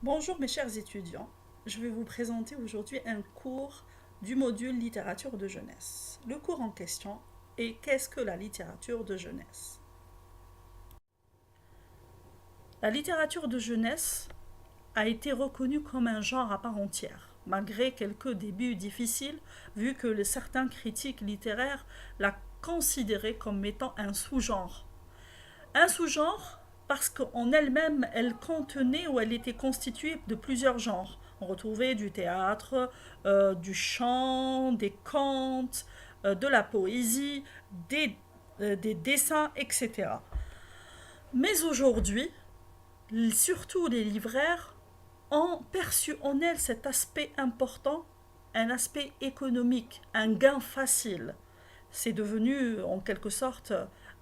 Bonjour mes chers étudiants, je vais vous présenter aujourd'hui un cours du module littérature de jeunesse. Le cours en question est qu'est-ce que la littérature de jeunesse? La littérature de jeunesse a été reconnue comme un genre à part entière, malgré quelques débuts difficiles, vu que certains critiques littéraires la considéraient comme étant un sous-genre. Un sous-genre parce qu'en elle-même, elle contenait ou elle était constituée de plusieurs genres. On retrouvait du théâtre, du chant, des contes, de la poésie, des dessins, etc. Mais aujourd'hui, surtout les livraires ont perçu en elle cet aspect important, un aspect économique, un gain facile. C'est devenu en quelque sorte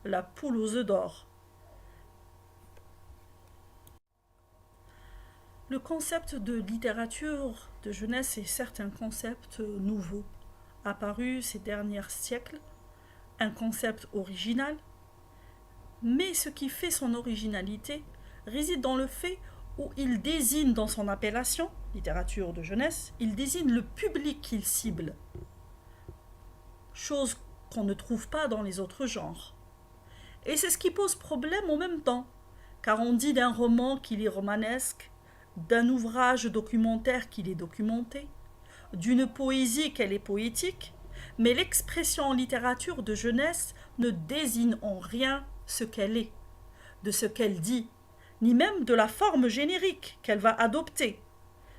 la poule aux œufs d'or. Le concept de littérature de jeunesse est certes un concept nouveau, apparu ces derniers siècles, un concept original, mais ce qui fait son originalité réside dans le fait où il désigne dans son appellation, littérature de jeunesse, il désigne le public qu'il cible, chose qu'on ne trouve pas dans les autres genres. Et c'est ce qui pose problème en même temps, car on dit d'un roman qu'il est romanesque, d'un ouvrage documentaire qu'il est documenté, d'une poésie qu'elle est poétique, mais l'expression en littérature de jeunesse ne désigne en rien ce qu'elle est, de ce qu'elle dit, ni même de la forme générique qu'elle va adopter.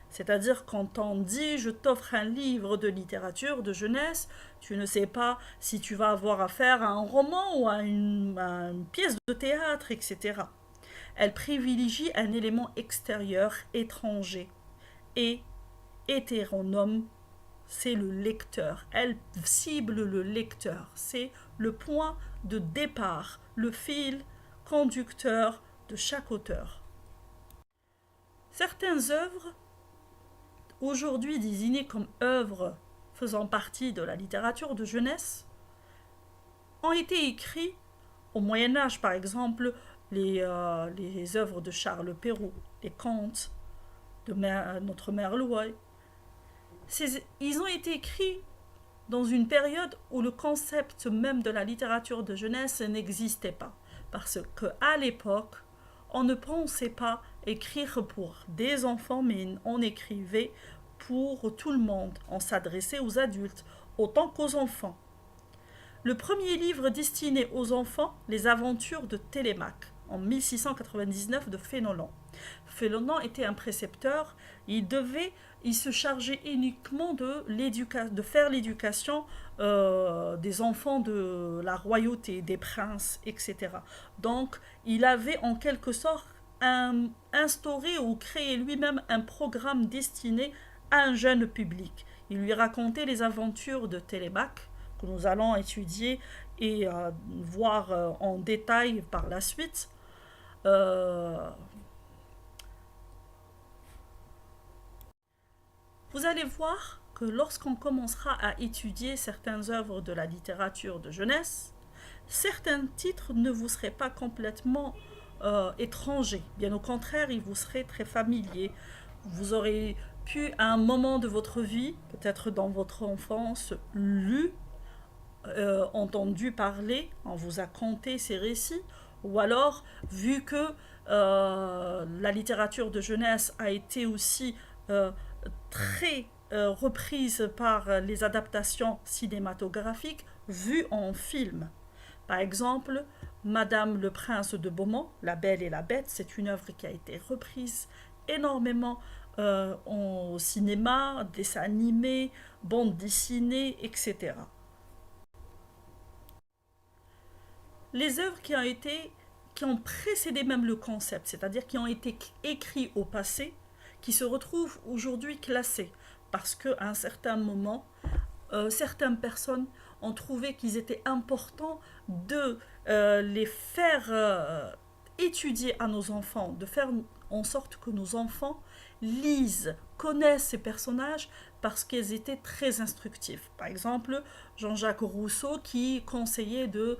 C'est-à-dire quand on dit je t'offre un livre de littérature de jeunesse, tu ne sais pas si tu vas avoir affaire à un roman ou à une pièce de théâtre, etc. Elle privilégie un élément extérieur, étranger, et hétéronome, c'est le lecteur. Elle cible le lecteur. C'est le point de départ, le fil conducteur de chaque auteur. Certaines œuvres, aujourd'hui désignées comme œuvres faisant partie de la littérature de jeunesse, ont été écrites au Moyen Âge, par exemple, les œuvres de Charles Perrault, les contes de notre mère Louis. Ils ont été écrits dans une période où le concept même de la littérature de jeunesse n'existait pas. Parce qu'à l'époque, on ne pensait pas écrire pour des enfants, mais on écrivait pour tout le monde. On s'adressait aux adultes autant qu'aux enfants. Le premier livre destiné aux enfants, Les aventures de Télémaque, en 1699 de Fénelon. Fénelon était un précepteur, il se chargeait uniquement de faire l'éducation des enfants de la royauté, des princes, etc. Donc, il avait en quelque sorte instauré ou créé lui-même un programme destiné à un jeune public. Il lui racontait les aventures de Télémaque, que nous allons étudier et voir en détail par la suite. Euh, vous allez voir que lorsqu'on commencera à étudier certaines œuvres de la littérature de jeunesse, certains titres ne vous seraient pas complètement étrangers. Bien au contraire, ils vous seraient très familiers. Vous aurez pu, à un moment de votre vie, peut-être dans votre enfance, lu entendu parler, on vous a conté ces récits, ou alors, vu que la littérature de jeunesse a été aussi très reprise par les adaptations cinématographiques, vues en film. Par exemple, Madame le Prince de Beaumont, La Belle et la Bête, c'est une œuvre qui a été reprise énormément au cinéma, dessins animés, bandes dessinées, etc. Les œuvres qui ont précédé même le concept, c'est-à-dire qui ont été écrites au passé, qui se retrouvent aujourd'hui classées, parce qu'à un certain moment, certaines personnes ont trouvé qu'il était important de les faire étudier à nos enfants, de faire en sorte que nos enfants lisent, connaissent ces personnages parce qu'ils étaient très instructifs. Par exemple, Jean-Jacques Rousseau qui conseillait de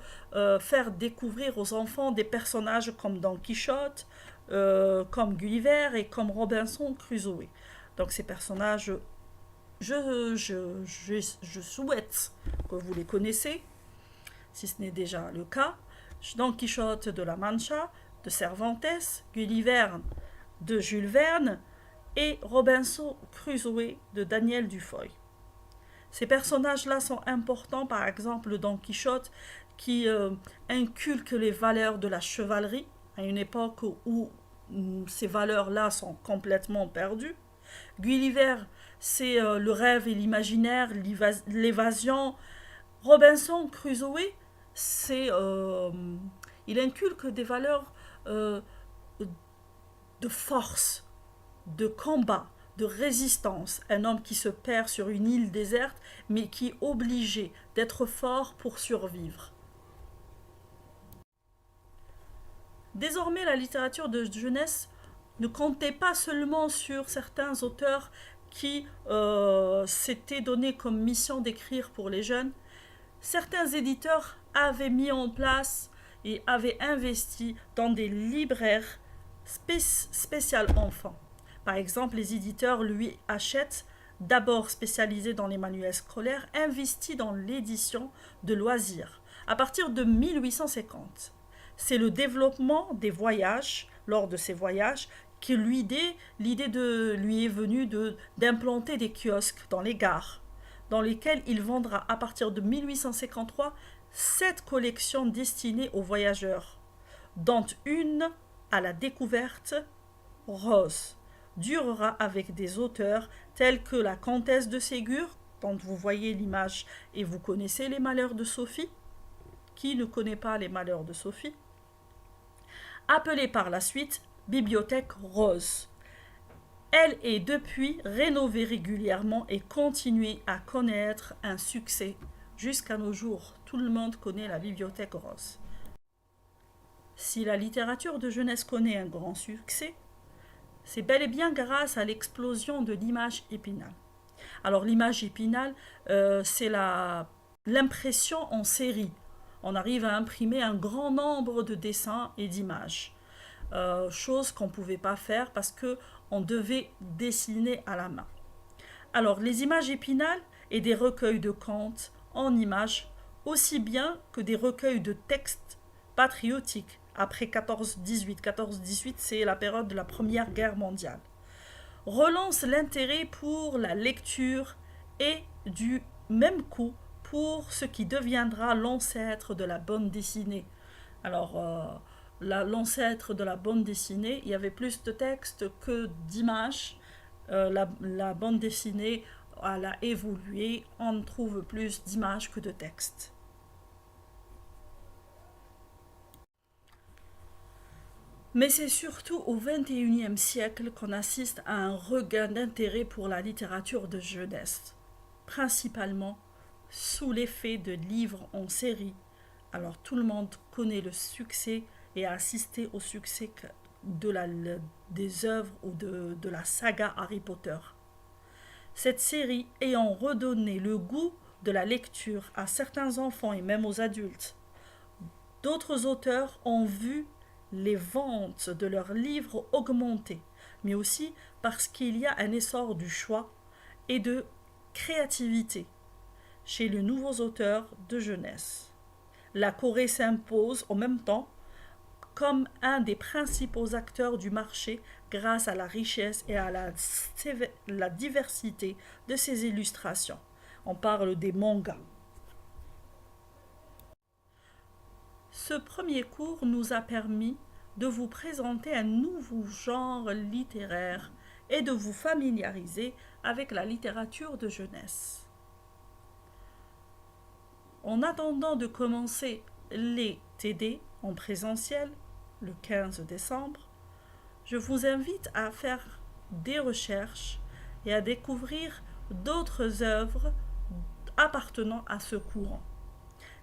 faire découvrir aux enfants des personnages comme Don Quichotte, comme Gulliver et comme Robinson Crusoe. Donc ces personnages, je souhaite que vous les connaissez, si ce n'est déjà le cas. Don Quichotte de la Mancha, de Cervantes, Gulliver de Jules Verne et Robinson Crusoe de Daniel Defoe. Ces personnages-là sont importants, par exemple Don Quichotte qui inculque les valeurs de la chevalerie à une époque où ces valeurs-là sont complètement perdues. Gulliver, c'est le rêve et l'imaginaire, l'évasion. Robinson Crusoe, c'est il inculque des valeurs de force, de combat, de résistance. Un homme qui se perd sur une île déserte, mais qui est obligé d'être fort pour survivre. Désormais, la littérature de jeunesse ne comptait pas seulement sur certains auteurs qui s'étaient donné comme mission d'écrire pour les jeunes. Certains éditeurs avaient mis en place et avaient investi dans des libraires spéciales enfants. Par exemple, les éditeurs Louis Hachette, d'abord spécialisé dans les manuels scolaires, investit dans l'édition de loisirs à partir de 1850. C'est le développement des voyages, lors de ces voyages, que l'idée lui est venue d'implanter des kiosques dans les gares, dans lesquels il vendra à partir de 1853 7 collections destinées aux voyageurs, dont une à la découverte, Rose, durera avec des auteurs tels que la comtesse de Ségur, dont vous voyez l'image et vous connaissez les malheurs de Sophie. Qui ne connaît pas les malheurs de Sophie? Appelée par la suite Bibliothèque Rose. Elle est depuis rénovée régulièrement et continue à connaître un succès jusqu'à nos jours. Tout le monde connaît la Bibliothèque Rose. Si la littérature de jeunesse connaît un grand succès, c'est bel et bien grâce à l'explosion de l'image épinale. Alors l'image épinale, c'est l'impression en série. On arrive à imprimer un grand nombre de dessins et d'images. Chose qu'on ne pouvait pas faire parce qu'on devait dessiner à la main. Alors les images épinales et des recueils de contes en images, aussi bien que des recueils de textes patriotiques. Après 14-18, c'est la période de la Première Guerre mondiale. Relance l'intérêt pour la lecture et du même coup pour ce qui deviendra l'ancêtre de la bande dessinée. Alors, l'ancêtre de la bande dessinée, il y avait plus de textes que d'images. La bande dessinée, elle a évolué, on trouve plus d'images que de textes. Mais c'est surtout au XXIe siècle qu'on assiste à un regain d'intérêt pour la littérature de jeunesse, principalement sous l'effet de livres en série. Alors tout le monde connaît le succès et a assisté au succès des œuvres ou de la saga Harry Potter. Cette série ayant redonné le goût de la lecture à certains enfants et même aux adultes, d'autres auteurs ont vu les ventes de leurs livres augmenter, mais aussi parce qu'il y a un essor du choix et de créativité chez les nouveaux auteurs de jeunesse. La Corée s'impose en même temps comme un des principaux acteurs du marché grâce à la richesse et à la diversité de ses illustrations. On parle des mangas. Ce premier cours nous a permis de vous présenter un nouveau genre littéraire et de vous familiariser avec la littérature de jeunesse. En attendant de commencer les TD en présentiel le 15 décembre, je vous invite à faire des recherches et à découvrir d'autres œuvres appartenant à ce courant.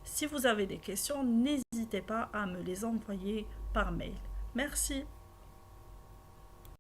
Si vous avez des questions, n'hésitez pas à me les envoyer par mail. Merci.